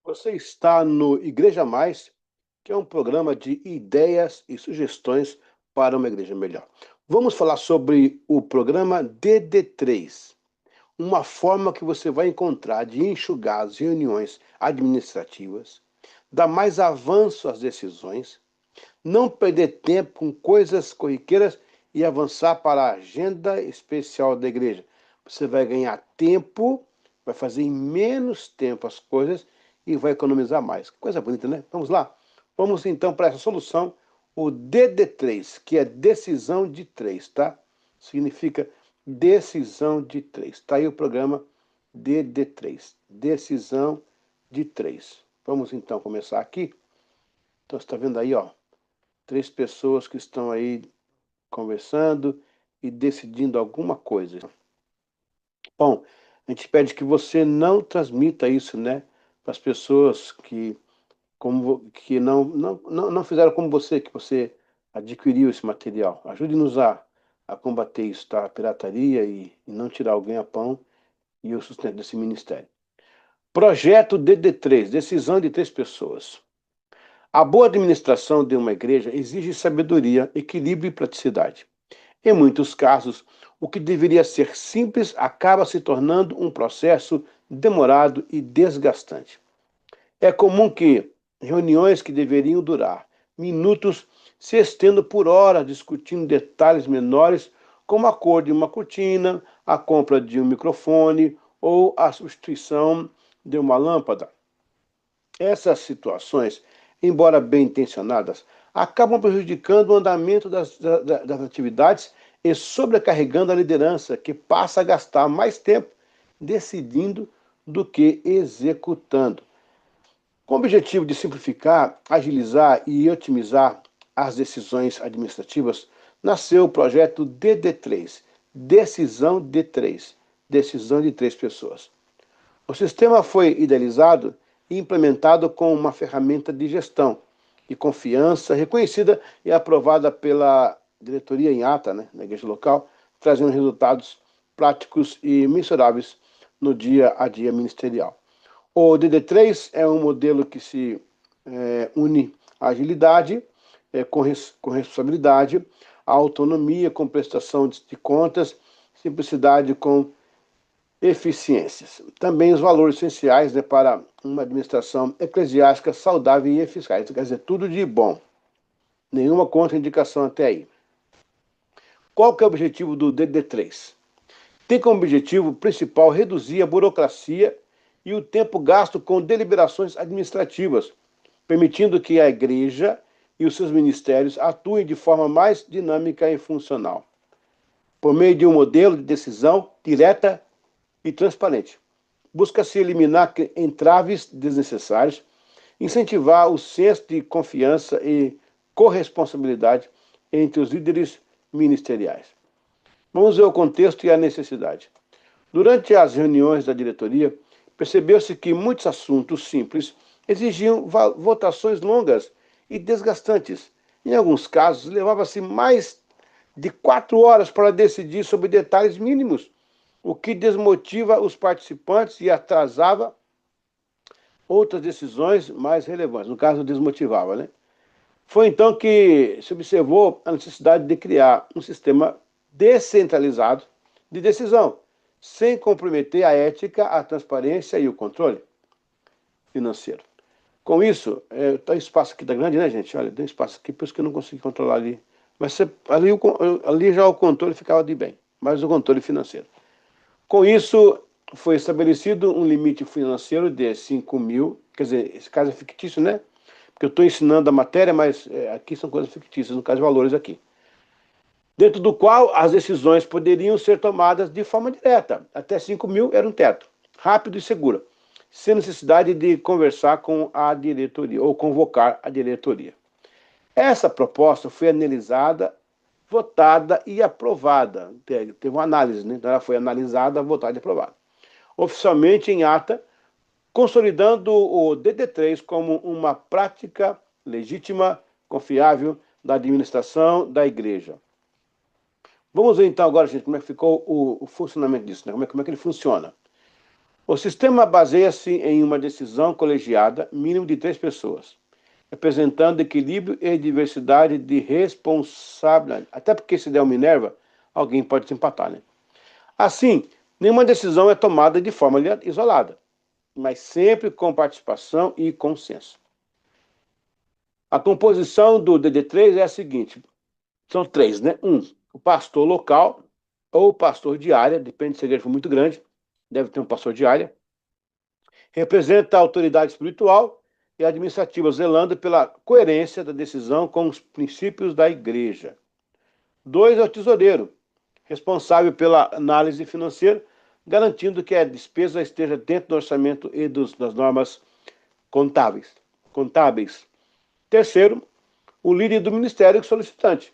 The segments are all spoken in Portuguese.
Você está no Igreja Mais, que é um programa de ideias e sugestões para uma igreja melhor. Vamos falar sobre o programa DD3, uma forma que você vai encontrar de enxugar as reuniões administrativas, dar mais avanço às decisões, não perder tempo com coisas corriqueiras e avançar para a agenda especial da igreja. Você vai ganhar tempo, vai fazer em menos tempo as coisas e vai economizar mais. Coisa bonita, né? Vamos lá? Vamos então para essa solução, o DD3, que é decisão de três, tá? Significa decisão de três. Tá aí o programa DD3, decisão de três. Vamos então começar aqui. Então você está vendo aí, ó, três pessoas que estão aí conversando e decidindo alguma coisa. Bom, a gente pede que você não transmita isso, né, para as pessoas que não fizeram como você, que você adquiriu esse material. Ajude-nos a combater isso, tá? A pirataria e não tirar o ganha-pão e o sustento desse ministério. Projeto DD3, decisão de três pessoas. A boa administração de uma igreja exige sabedoria, equilíbrio e praticidade. Em muitos casos, o que deveria ser simples acaba se tornando um processo demorado e desgastante. É comum que reuniões que deveriam durar minutos se estendam por horas discutindo detalhes menores, como a cor de uma cortina, a compra de um microfone ou a substituição de uma lâmpada. Essas situações, embora bem intencionadas, acabam prejudicando o andamento das atividades e sobrecarregando a liderança, que passa a gastar mais tempo decidindo do que executando. Com o objetivo de simplificar, agilizar e otimizar as decisões administrativas, nasceu o projeto DD3, Decisão D3, decisão de três pessoas. O sistema foi idealizado e implementado com uma ferramenta de gestão de confiança reconhecida e aprovada pela diretoria em ata, né, na igreja local, trazendo resultados práticos e mensuráveis no dia a dia ministerial. O DD3 é um modelo que se une a agilidade com responsabilidade, a autonomia com prestação de contas, simplicidade com eficiências. Também os valores essenciais, né, para uma administração eclesiástica saudável e eficaz. Quer dizer, tudo de bom. Nenhuma contraindicação até aí. Qual que é o objetivo do DD3? Tem como objetivo principal reduzir a burocracia e o tempo gasto com deliberações administrativas, permitindo que a igreja e os seus ministérios atuem de forma mais dinâmica e funcional, por meio de um modelo de decisão direta e transparente. Busca-se eliminar entraves desnecessários, incentivar o senso de confiança e corresponsabilidade entre os líderes ministeriais. Vamos ver o contexto e a necessidade. Durante as reuniões da diretoria, percebeu-se que muitos assuntos simples exigiam votações longas e desgastantes. Em alguns casos, levava-se mais de 4 horas para decidir sobre detalhes mínimos, o que desmotiva os participantes e atrasava outras decisões mais relevantes. No caso, desmotivava, né? Foi então que se observou a necessidade de criar um sistema descentralizado de decisão, sem comprometer a ética, a transparência e o controle financeiro. Com isso, tá, o espaço aqui tá grande, né, gente? Olha, tem espaço aqui, por isso que eu não consegui controlar ali. Mas ali já o controle ficava de bem, mas o controle financeiro. Com isso, foi estabelecido um limite financeiro de 5 mil, quer dizer, esse caso é fictício, né? Porque eu estou ensinando a matéria, mas aqui são coisas fictícias, no caso, valores aqui. Dentro do qual as decisões poderiam ser tomadas de forma direta. Até 5 mil era um teto, rápido e seguro, sem necessidade de conversar com a diretoria ou convocar a diretoria. Essa proposta foi analisada, votada e aprovada. Teve uma análise, né? Então ela foi analisada, votada e aprovada. Oficialmente em ata, consolidando o DD3 como uma prática legítima, confiável da administração da igreja. Vamos ver então agora, gente, como é que ficou o funcionamento disso, né? Como é que ele funciona. O sistema baseia-se em uma decisão colegiada, mínimo de 3 pessoas, representando equilíbrio e diversidade de responsabilidade. Até porque se der uma Minerva, alguém pode se empatar, né? Assim, nenhuma decisão é tomada de forma isolada, mas sempre com participação e consenso. A composição do DD3 é a seguinte, são 3, né? O pastor local ou o pastor de área, depende se a igreja for muito grande, deve ter um pastor de área, representa a autoridade espiritual e administrativa, zelando pela coerência da decisão com os princípios da igreja. 2 é o tesoureiro, responsável pela análise financeira, garantindo que a despesa esteja dentro do orçamento e das normas contábeis. Terceiro, o líder do ministério solicitante,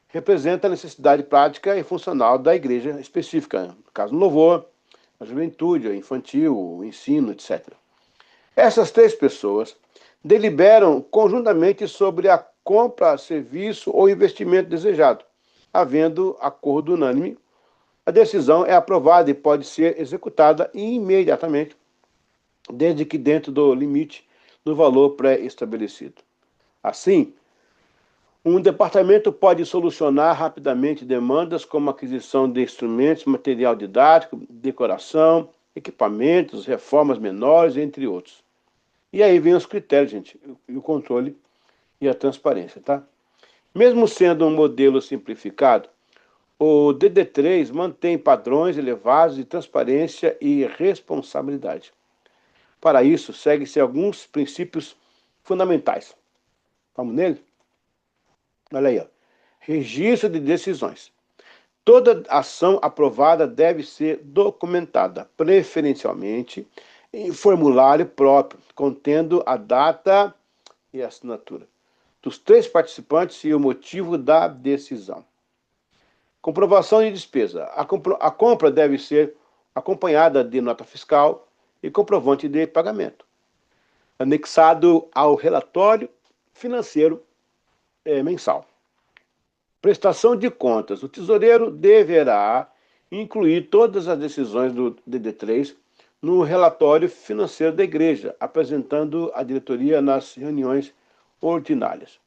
representa a necessidade prática e funcional da igreja específica, no caso do louvor, a juventude, a infantil, o ensino, etc. Essas 3 pessoas deliberam conjuntamente sobre a compra, serviço ou investimento desejado. Havendo acordo unânime, a decisão é aprovada e pode ser executada imediatamente, desde que dentro do limite do valor pré-estabelecido. Assim, um departamento pode solucionar rapidamente demandas como aquisição de instrumentos, material didático, decoração, equipamentos, reformas menores, entre outros. E aí vem os critérios, gente, o controle e a transparência, tá? Mesmo sendo um modelo simplificado, o DD3 mantém padrões elevados de transparência e responsabilidade. Para isso, segue-se alguns princípios fundamentais. Vamos nele? Olha aí, ó. Registro de decisões. Toda ação aprovada deve ser documentada, preferencialmente em formulário próprio, contendo a data e a assinatura dos 3 participantes e o motivo da decisão. Comprovação de despesa. A compra deve ser acompanhada de nota fiscal e comprovante de pagamento, anexado ao relatório financeiro mensal. Prestação de contas. O tesoureiro deverá incluir todas as decisões do DD3 no relatório financeiro da igreja, apresentando à diretoria nas reuniões ordinárias.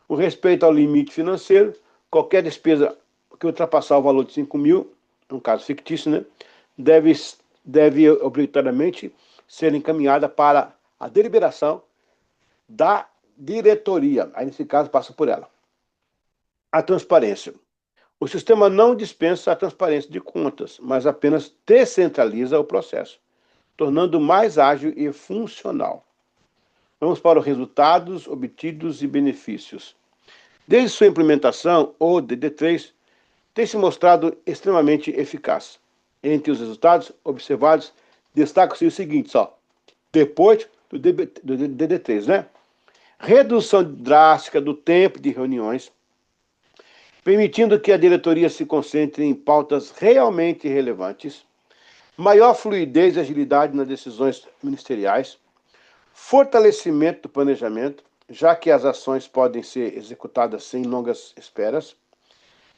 Com respeito ao limite financeiro, qualquer despesa que ultrapassar o valor de 5 mil, um caso fictício, né, deve obrigatoriamente ser encaminhada para a deliberação da diretoria. Aí, nesse caso, passa por ela. A transparência. O sistema não dispensa a transparência de contas, mas apenas descentraliza o processo, tornando mais ágil e funcional. Vamos para os resultados obtidos e benefícios. Desde sua implementação, o DD3 tem se mostrado extremamente eficaz. Entre os resultados observados, destaca-se o seguinte, depois do DD3, né? Redução drástica do tempo de reuniões, permitindo que a diretoria se concentre em pautas realmente relevantes, maior fluidez e agilidade nas decisões ministeriais, fortalecimento do planejamento, já que as ações podem ser executadas sem longas esperas,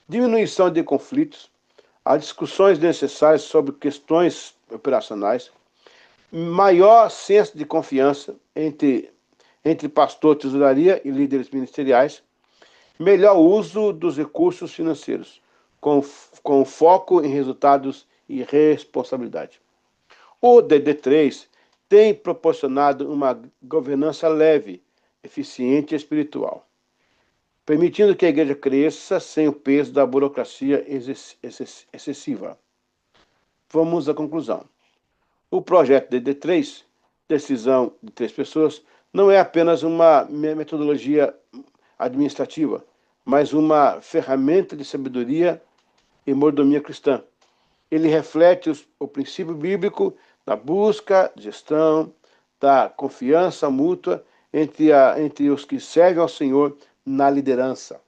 diminuição de conflitos, as discussões necessárias sobre questões operacionais, maior senso de confiança entre pastor, tesouraria e líderes ministeriais, melhor uso dos recursos financeiros, com foco em resultados e responsabilidade. O DD3 tem proporcionado uma governança leve, eficiente e espiritual, permitindo que a igreja cresça sem o peso da burocracia excessiva. Vamos à conclusão. O projeto DD3, decisão de 3 pessoas, não é apenas uma metodologia administrativa, mas uma ferramenta de sabedoria e mordomia cristã. Ele reflete o princípio bíblico da busca, gestão, da confiança mútua entre os que servem ao Senhor na liderança.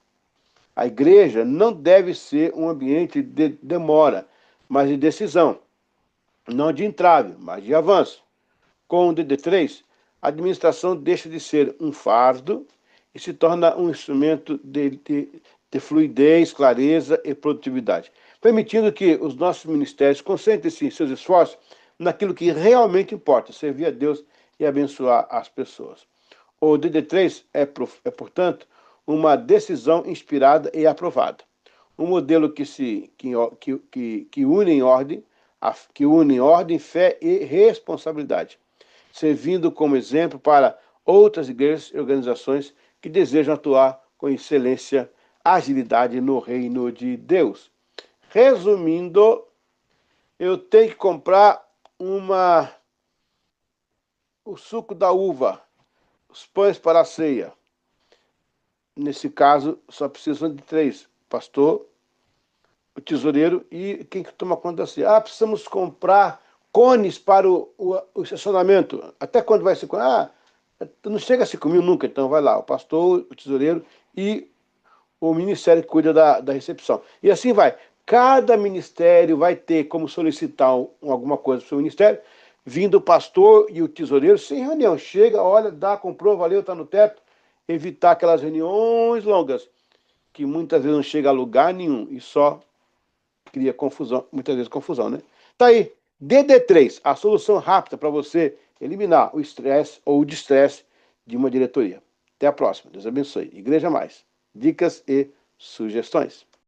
A igreja não deve ser um ambiente de demora, mas de decisão. Não de entrave, mas de avanço. Com o DD3, a administração deixa de ser um fardo e se torna um instrumento de fluidez, clareza e produtividade, permitindo que os nossos ministérios concentrem-se em seus esforços naquilo que realmente importa, servir a Deus e abençoar as pessoas. O DD3 portanto, uma decisão inspirada e aprovada. Um modelo que une em ordem, fé e responsabilidade, servindo como exemplo para outras igrejas e organizações que desejam atuar com excelência, agilidade no reino de Deus. Resumindo, eu tenho que comprar o suco da uva, os pães para a ceia. Nesse caso, só precisam de 3: pastor, o tesoureiro e quem que toma conta da ceia. Ah, precisamos comprar cones para o estacionamento. Até quando vai ser? Ah, não chega a 5 mil nunca, então vai lá, o pastor, o tesoureiro e o ministério que cuida da recepção. E assim vai. Cada ministério vai ter como solicitar alguma coisa para o seu ministério, vindo o pastor e o tesoureiro sem reunião. Chega, olha, dá, comprou, valeu, está no teto. Evitar aquelas reuniões longas, que muitas vezes não chega a lugar nenhum e só cria confusão, muitas vezes confusão, né? Tá aí, DD3, a solução rápida para você eliminar o estresse ou o destresse de uma diretoria. Até a próxima. Deus abençoe. Igreja Mais. Dicas e sugestões.